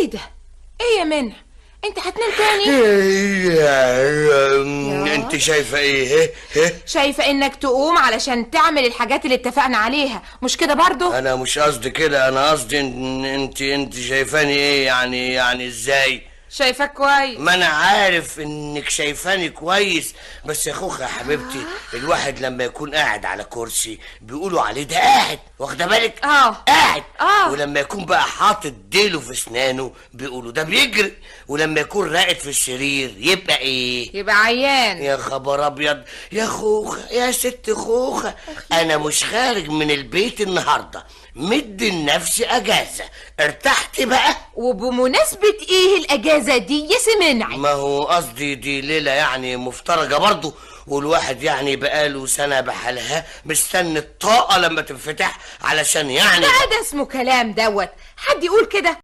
ايه ده؟ ايه يا منى؟ انت هتنام تاني؟ انت شايفه ايه؟ شايفه انك تقوم علشان تعمل الحاجات اللي اتفقنا عليها، مش كده برضو؟ انا مش قصدي كده، انا قصدي انت شايفاني ايه يعني ازاي؟ شايفاك كويس. ما انا عارف انك شايفاني كويس، بس يا خوخه يا حبيبتي الواحد لما يكون قاعد على كرسي بيقولوا عليه ده قاعد، واخده بالك؟ قاعد. ولما يكون بقى حاطط ديله في اسنانه بيقولوا ده بيجري، ولما يكون راقد في السرير يبقى ايه؟ يبقى عيان. يا خبر ابيض يا خوخه يا ست خوخه، انا مش خارج من البيت النهارده، مدي لنفسي اجازه، ارتحت بقى. وبمناسبة ايه الاجازة دي يا سمنعي؟ ما هو قصدي دي ليله يعني مفترجه برضه، والواحد يعني بقاله سنه بحالها مستني الطاقه لما تنفتح علشان يعني ده اسمه كلام دوت، حد يقول كده؟